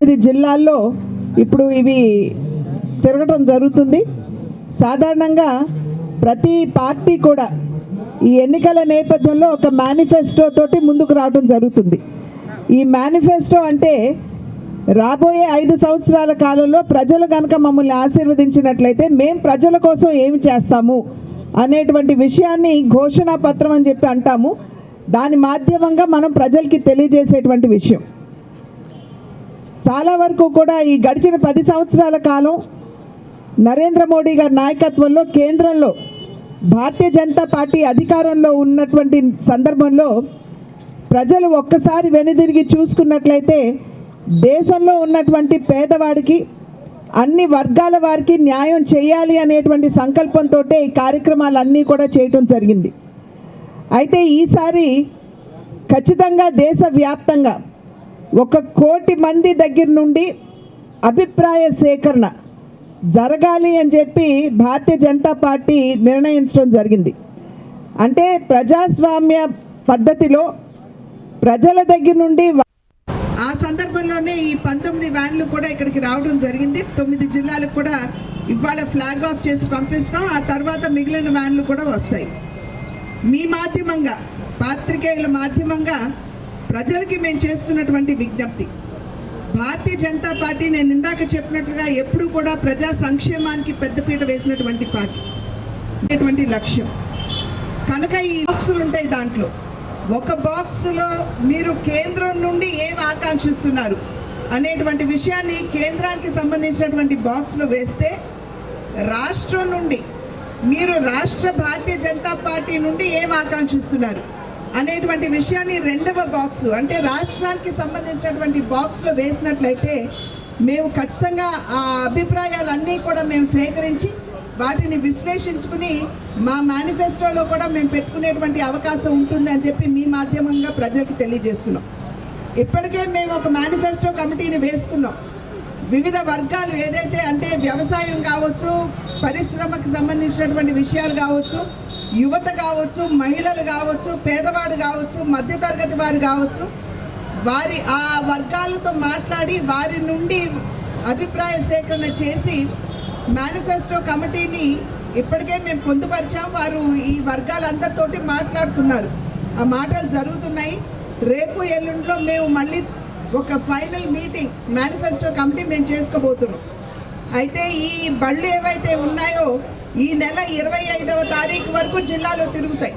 ఇది జిల్లాల్లో ఇప్పుడు ఇవి తిరగటం జరుగుతుంది. సాధారణంగా ప్రతి పార్టీ కూడా ఈ ఎన్నికల నేపథ్యంలో ఒక మేనిఫెస్టో తోటి ముందుకు రావడం జరుగుతుంది. ఈ మేనిఫెస్టో అంటే రాబోయే 5 సంవత్సరాల కాలంలో ప్రజలు కనుక మమ్మల్ని ఆశీర్వదించినట్లయితే మేము ప్రజల కోసం ఏమి చేస్తాము అనేటువంటి విషయాన్ని ఘోషణా పత్రం అని చెప్పి అంటాము. దాని మాధ్యమంగా మనం ప్రజలకి తెలియజేసేటువంటి విషయం. చాలా వరకు కూడా ఈ గడిచిన 10 సంవత్సరాల కాలం నరేంద్ర మోడీ గారి నాయకత్వంలో కేంద్రంలో భారతీయ జనతా పార్టీ అధికారంలో ఉన్నటువంటి సందర్భంలో ప్రజలు ఒక్కసారి వెనుదిరిగి చూసుకున్నట్లయితే దేశంలో ఉన్నటువంటి పేదవాడికి అన్ని వర్గాల వారికి న్యాయం చేయాలి అనేటువంటి సంకల్పంతో ఈ కార్యక్రమాలన్నీ కూడా చేయటం జరిగింది. అయితే ఈసారి ఖచ్చితంగా దేశవ్యాప్తంగా 1 కోటి మంది దగ్గర నుండి అభిప్రాయ సేకరణ జరగాలి అని చెప్పి భారతీయ జనతా పార్టీ నిర్ణయించడం జరిగింది. అంటే ప్రజాస్వామ్య పద్ధతిలో ప్రజల దగ్గర నుండి ఆ సందర్భంలోనే ఈ 19 వ్యాన్లు కూడా ఇక్కడికి రావడం జరిగింది. 9 జిల్లాలకు కూడా ఇవాళ ఫ్లాగ్ ఆఫ్ చేసి పంపిస్తాం. ఆ తర్వాత మిగిలిన వ్యాన్లు కూడా వస్తాయి. మీ మాధ్యమంగా, పాత్రికేయుల మాధ్యమంగా ప్రజలకి మేము చేస్తున్నటువంటి విజ్ఞప్తి, భారతీయ జనతా పార్టీ నేను ఇందాక చెప్పినట్లుగా ఎప్పుడు కూడా ప్రజా సంక్షేమానికి పెద్దపీట వేసినటువంటి పార్టీ, అనేటువంటి లక్ష్యం. కనుక ఈ బాక్సులు ఉంటాయి, దాంట్లో ఒక బాక్సులో మీరు కేంద్రం నుండి ఏం ఆకాంక్షిస్తున్నారు అనేటువంటి విషయాన్ని కేంద్రానికి సంబంధించినటువంటి బాక్స్లో వేస్తే, రాష్ట్రం నుండి మీరు రాష్ట్ర భారతీయ జనతా పార్టీ నుండి ఏం ఆకాంక్షిస్తున్నారు అనేటువంటి విషయాన్ని 2వ బాక్సు అంటే రాష్ట్రానికి సంబంధించినటువంటి బాక్స్లో వేసినట్లయితే మేము ఖచ్చితంగా ఆ అభిప్రాయాలన్నీ కూడా మేము సేకరించి వాటిని విశ్లేషించుకుని మా మేనిఫెస్టోలో కూడా మేము పెట్టుకునేటువంటి అవకాశం ఉంటుంది అని చెప్పి మీ మాధ్యమంగా ప్రజలకు తెలియజేస్తున్నాం. ఇప్పటికే మేము ఒక మేనిఫెస్టో కమిటీని వేసుకున్నాం. వివిధ వర్గాలు ఏదైతే అంటే వ్యవసాయం కావచ్చు, పరిశ్రమకు సంబంధించినటువంటి విషయాలు కావచ్చు, యువత కావచ్చు, మహిళలు కావచ్చు, పేదవాడు కావచ్చు, మధ్యతరగతి వారు కావచ్చు, వారి ఆ వర్గాలతో మాట్లాడి వారి నుండి అభిప్రాయ సేకరణ చేసి మేనిఫెస్టో కమిటీని ఇప్పటికే మేము పొందుపరిచాం. వారు ఈ వర్గాలందరితోటి మాట్లాడుతున్నారు. ఆ మాటలు జరుగుతున్నాయి. రేపు ఎల్లుండిలో మేము మళ్ళీ ఒక ఫైనల్ మీటింగ్ మేనిఫెస్టో కమిటీ మేము చేసుకోబోతున్నాం. అయితే ఈ బళ్ళు ఏవైతే ఉన్నాయో ఈ నెల 25వ తారీఖు వరకు జిల్లాలో తిరుగుతాయి.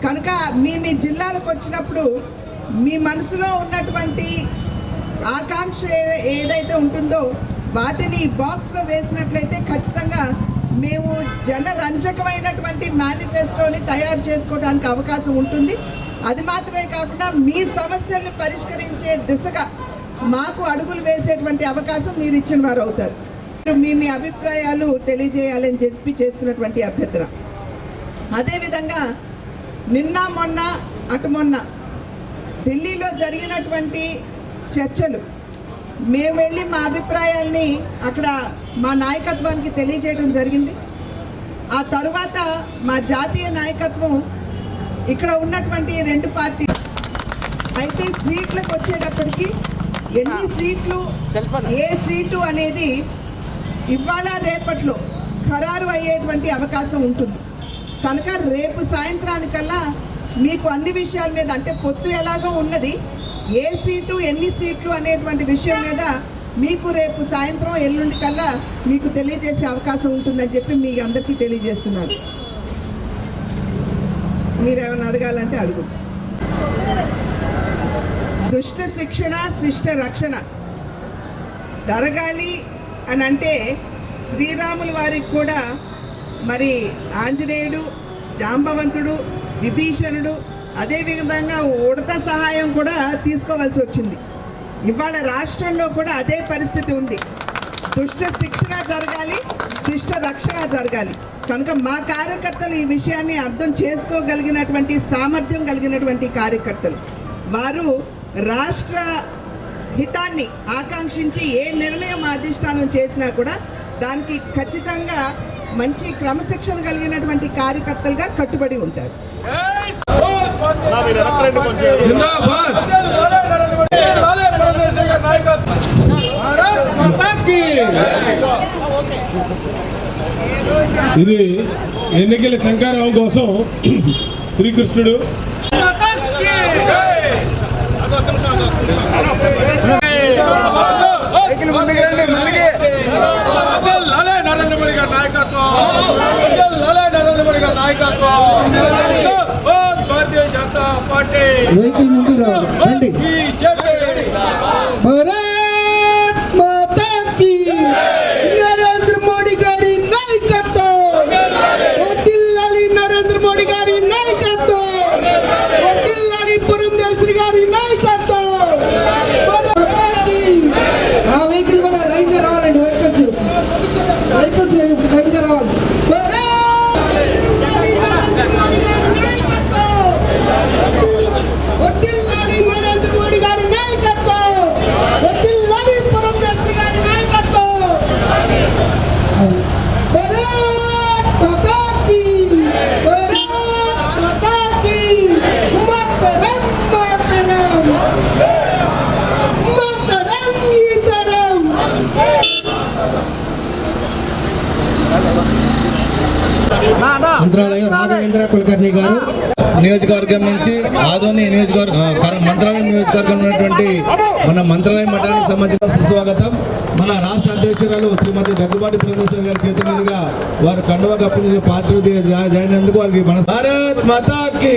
కనుక మీ జిల్లాలకు వచ్చినప్పుడు మీ మనసులో ఉన్నటువంటి ఆకాంక్ష ఏదైతే ఉంటుందో వాటిని బాక్స్లో వేసినట్లయితే ఖచ్చితంగా మేము జనరంజకమైనటువంటి మేనిఫెస్టోని తయారు చేసుకోవడానికి అవకాశం ఉంటుంది. అది మాత్రమే కాకుండా మీ సమస్యలను పరిష్కరించే దిశగా మాకు అడుగులు వేసేటువంటి అవకాశం మీరు ఇచ్చిన వారు అవుతారు. మీ అభిప్రాయాలు తెలియజేయాలని చెప్పి చేస్తున్నటువంటి అభ్యర్థన. అదేవిధంగా నిన్న మొన్న అటు మొన్న ఢిల్లీలో జరిగినటువంటి చర్చలు మేము వెళ్ళి మా అభిప్రాయాల్ని అక్కడ మా నాయకత్వానికి తెలియజేయడం జరిగింది. ఆ తర్వాత మా జాతీయ నాయకత్వం ఇక్కడ ఉన్నటువంటి 2 పార్టీలు అయితే సీట్లకు వచ్చేటప్పటికి ఎన్ని సీట్లు, ఏ సీటు అనేది ఇవాళ రేపట్లో ఖరారు అయ్యేటువంటి అవకాశం ఉంటుంది. కనుక రేపు సాయంత్రానికల్లా మీకు అన్ని విషయాల మీద అంటే పొత్తు ఎలాగో ఉన్నది, ఏ సీటు ఎన్ని సీట్లు అనేటువంటి విషయం మీద మీకు రేపు సాయంత్రం ఎల్లుండి కల్లా మీకు తెలియజేసే అవకాశం ఉంటుందని చెప్పి మీ అందరికీ తెలియజేస్తున్నాను. మీరేమైనా అడగాలంటే అడగచ్చు. దుష్ట శిక్షణ, శిష్ట రక్షణ జరగాలి అని అంటే శ్రీరాముల వారికి కూడా మరి ఆంజనేయుడు, జాంబవంతుడు, విభీషణుడు, అదేవిధంగా ఉడత సహాయం కూడా తీసుకోవాల్సి వచ్చింది. ఇవాళ రాష్ట్రంలో కూడా అదే పరిస్థితి ఉంది. దుష్ట శిక్షణ జరగాలి, శిష్ట రక్షణ జరగాలి. కనుక మా కార్యకర్తలు ఈ విషయాన్ని అర్థం చేసుకోగలిగినటువంటి సామర్థ్యం కలిగినటువంటి కార్యకర్తలు. వారు రాష్ట్ర హితాన్ని ఆకాంక్షించి ఏ నిర్ణయం అధిష్టానం చేసినా కూడా దానికి ఖచ్చితంగా మంచి క్రమశిక్షణ కలిగినటువంటి కార్యకర్తలుగా కట్టుబడి ఉంటారు. జిందాబాద్. ఇది ఎన్నికల శంకారావం కోసం శ్రీకృష్ణుడు నరేంద్ర మోడీ గారి నాయకత్వం, భారతీయ జనతా పార్టీ వెహికల్ ముందు రండి. భారత్ మాతా కీ నరేంద్ర మోడీ గారి నాయకత్వం, వర్ధిల్లాలి నరేంద్ర మోడీ గారి నాయకత్వం, వర్ధిల్లాలి పురంధేశ్వరి గారి నాయకత్వం. ఆ వెహికల్ కూడా లైన్ గా రావాలండి. వెహికల్స్ లైన్ గా రావాలి. వర్ధిల్లాలి నరేంద్ర మోడీ గారి నాయకత్వం, వర్ధిల్లాలి పురంధేశ్వరి గారి నాయకత్వం. భారత్ మాతా కీ, భారత్ మాతా కీ, మాతరం మాతరం, మాతరం ఈ తరం. మంత్రాలయం రాఘవేంద్ర కులకర్ణి గారు నియోజకవర్గం నుంచి ఆదోని మంత్రాలయం నియోజకవర్గం ఉన్నటువంటి మన మంత్రాలయం మఠానికి సంబంధించిన సుస్వాగతం. మన రాష్ట్ర అధ్యక్షురాలు శ్రీమతి దగ్గుబాటి పురంధేశ్వరి గారి చేతుల మీదుగా వారు కండువా కప్పుని పార్టీలో జాయిన్ అయినందుకు వారికి మన భారత్ మాతా కీ.